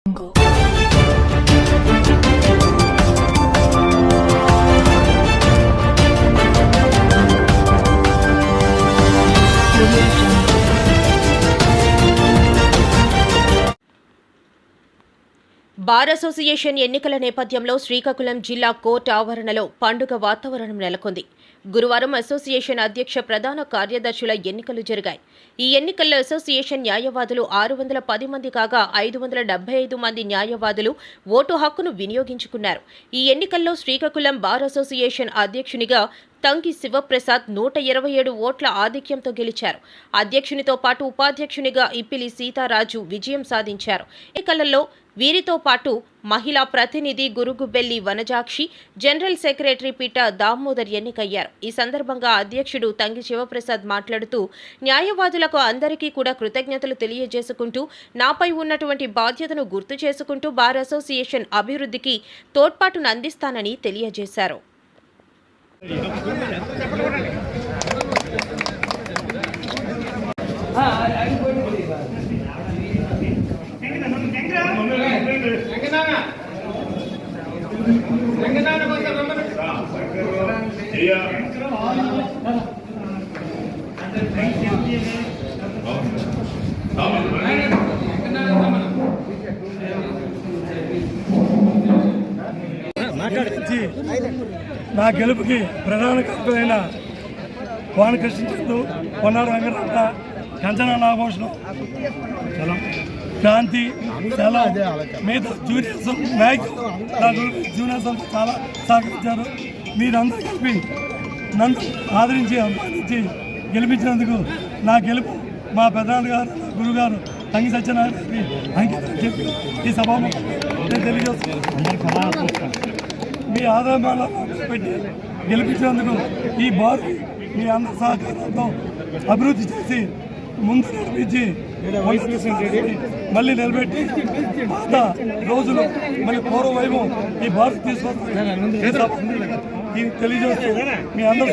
Bar association ఎన్నికల నేపథ్యంలో శ్రీకాకుళం జిల్లా కోర్టు ఆవరణలో పండుగ వాతావరణం నెలకొంది. గురువారం అసోసియేషన్ అధ్యక్ష ప్రధాన కార్యదర్శుల ఎన్నికలు జరిగాయి. ఈ ఎన్నికల్లో అసోసియేషన్ న్యాయవాదులు 610 మంది కాగా 575 మంది న్యాయవాదులు ఓటు హక్కును వినియోగించుకున్నారు. ఈ ఎన్నికల్లో శ్రీకాకుళం బార్ అసోసియేషన్ అధ్యక్షునిగా తంగి శివప్రసాద్ 127 ఓట్ల ఆధిక్యంతో గెలిచారు. అధ్యక్షునితో పాటు ఉపాధ్యక్షునిగా ఇప్పిలి సీతారాజు విజయం సాధించారు. ఎన్నికలలో వీరితో పాటు మహిళా ప్రతినిధి గురుగుబెల్లి వనజాక్షి, జనరల్ సెక్రటరీ పీట దామోదర్ ఎన్నికయ్యారు. ఈ సందర్భంగా అధ్యక్షుడు తంగి శివప్రసాద్ మాట్లాడుతూ న్యాయవాదులకు అందరికీ కూడా కృతజ్ఞతలు తెలియజేసుకుంటూ నాపై ఉన్నటువంటి బాధ్యతను గుర్తు చేసుకుంటూ బార్ అసోసియేషన్ అభివృద్ధికి తోడ్పాటును అందిస్తానని తెలియజేశారు. నా గెలుపుకి ప్రధాన కారణమైన వానకృష్ణ చందు, పొన్నాడు వెంకటరమణ, కంచనా నాగభూషణం, క్రాంతి, చాలా మిగతా జూనియర్స్ జూనియర్స్ అంతా చాలా సహకరించారు. మీరందరూ కలిపి నన్ను ఆదరించి అభిమానించి గెలిపించినందుకు నా గెలుపు మా పెద్దనాన్న గారు, నా గురుగారు తంగి సత్యనారాయణ గారికి అంకితం చెప్పి ఈ సభాముఖం నేను తెలియజేస్తున్నాను. మీ ఆదాయాలను పెట్టి గెలిపించినందుకు ఈ బారు మీ అందరి సహకారంతో అభివృద్ధి చేసి ముందు నడిపించి మళ్ళీ నిలబెట్టి పాత రోజులు మళ్ళీ పూర్వ వైభవం ఈ బారు తీసుకొస్తాను తెలియజేస్తూ మీ అందరూ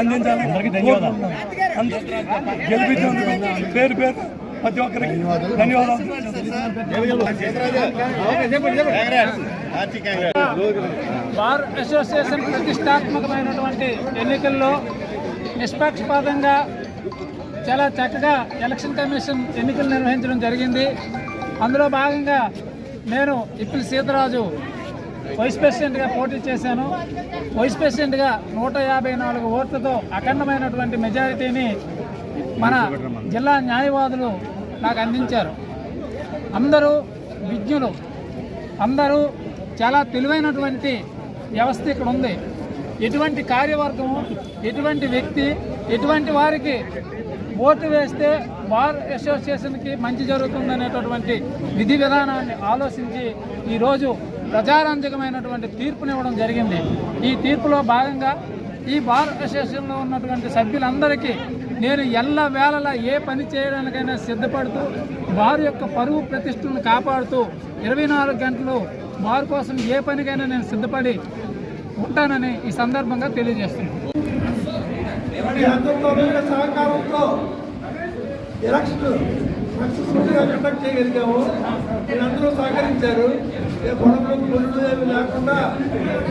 అందించాలని గెలిపించినందుకు పేరు పేరు ప్రతి ఒక్కరికి ధన్యవాదాలు. బార్ అసోసియేషన్ ప్రతిష్టాత్మకమైనటువంటి ఎన్నికల్లో నిష్పక్షపాతంగా చాలా చక్కగా ఎలక్షన్ కమిషన్ ఎన్నికలు నిర్వహించడం జరిగింది. అందులో భాగంగా నేను ఇప్పిలి సీతారాజు వైస్ ప్రెసిడెంట్గా పోటీ చేశాను. వైస్ ప్రెసిడెంట్గా 154 ఓట్లతో అఖండమైనటువంటి మెజారిటీని మన జిల్లా న్యాయవాదులు నాకు అందించారు. అందరూ విజ్ఞులు, అందరూ చాలా తెలివైనటువంటి వ్యవస్థ ఇక్కడ ఉంది. ఎటువంటి కార్యవర్గము, ఎటువంటి వ్యక్తి, ఎటువంటి వారికి ఓటు వేస్తే బార్ అసోసియేషన్కి మంచి జరుగుతుందనేటటువంటి విధి విధానాన్ని ఆలోచించి ఈరోజు ప్రజారంజకమైనటువంటి తీర్పునివ్వడం జరిగింది. ఈ తీర్పులో భాగంగా ఈ బార్ అసోసియేషన్లో ఉన్నటువంటి సభ్యులందరికీ నేను ఎల్ల వేళలా ఏ పని చేయడానికైనా సిద్ధపడుతూ బార్ యొక్క పరువు ప్రతిష్టలను కాపాడుతూ 24 గంటలు బార్ కోసం ఏ పనికైనా నేను సిద్ధపడి ఉంటానని ఈ సందర్భంగా తెలియజేస్తున్నాను. సహకారంతో ఎలక్షన్ సక్సెస్ఫుల్గా కండక్ట్ చేయగలిగాము. మీరందరూ సహకరించారు. ఏ గొడవలు పొల్లులు ఏమి లేకుండా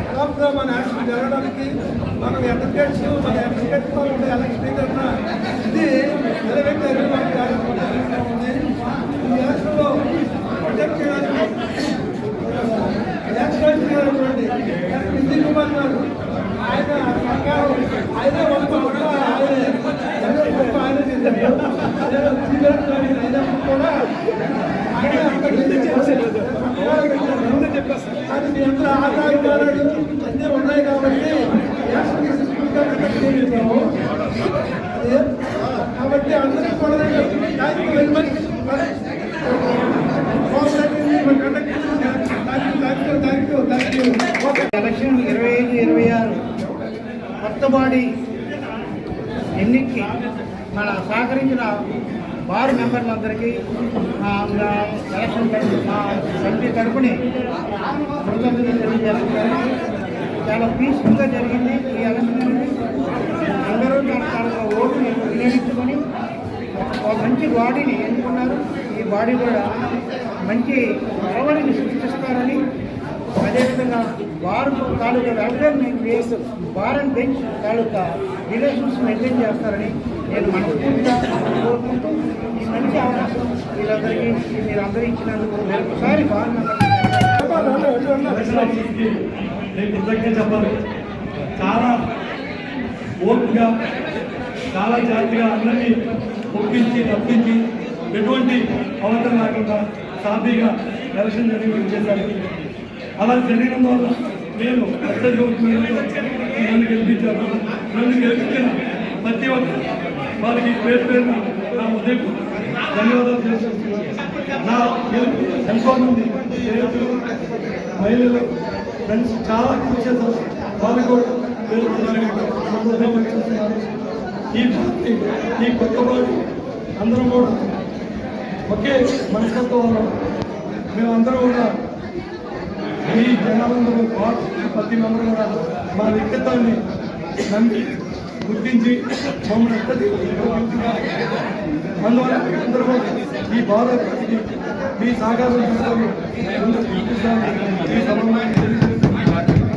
దాదాపుగా మన యాక్షన్ జరగడానికి మనం అడ్వకేట్స్ మన అడ్వకేట్స్తో ఉండే ఎలక్షన్ కన్నా ఇది నిలబెట్టారు. ఉంది ఈ ఎలక్షన్లో ప్రొటెక్ట్ చేయడానికి ఎలక్షన్ చూడండి హిందీ కుమార్ గారు ఆయన సహకారం ఆయనే మొత్తం కూడా అన్నీ ఉన్నాయి కాబట్టి కాబట్టి అందరికీ కూడా ఎలక్షన్ 25-26 కొత్త బాడీ ఎన్నికకి మన సహకరించిన బార్ మెంబర్లందరికీ ఎలక్షన్ మా సమితి తరపుని కృతజ్ఞతలు తెలియజేస్తున్నారు. చాలా పీస్ఫుల్గా జరిగింది ఈ ఎలక్షన్ అనేది. అందరూ తన ఓటుని వినియోగించుకొని ఒక మంచి బాడీని ఎన్నుకున్నారు. ఈ బాడీ కూడా మంచి ఒరవడిని సృష్టిస్తారని, అదేవిధంగా వారు తాలూకా వెల్ఫేర్ బార్ అండ్ బెంచ్ తాలూకా రిలేషన్స్ మెయింటైన్ చేస్తారని నేను మనస్ఫూర్తిగా కోరుకుంటూ ఈ మంచి అవకాశం వీళ్ళందరికీ మీరందరూ ఇచ్చినందుకు మరొకసారి బార్ నేను కృతజ్ఞత చెప్పాలి. చాలా ఓర్పుగా, చాలా జాగ్రత్తగా అందరినీ ఒప్పించి తప్పించి ఎటువంటి అవసరం లేకుండా సాఫీగా ఎలక్షన్ చేశారు. అలా జరిగిన వల్ల నేను నన్ను గెలిపించాను. నన్ను గెలిపించిన ప్రతి ఒక్క వారికి పేరు పేరున నా ఉదయం ధన్యవాదాలు చేస్తున్నాను. నా గెలుపు ఎంతో మంది స్నేహితులు, మహిళలు, ఫ్రెండ్స్ చాలా కృషి చేశారు. వాళ్ళు కూడా ఈ పార్టీ, ఈ కొత్త పార్టీ అందరం కూడా ఒకే మనస్తత్వం ఉన్నాం. మేమందరం కూడా ఈ జనాలందరూ ప్రతి మెంబర్ కూడా మా వ్యక్తిత్వాన్ని నమ్మి గుర్తించి మమ్మల్ని అందువల్ల అందరూ ఈ భారత్ మీ సహకారం తీసుకొని ముందుకు ఈ సభలో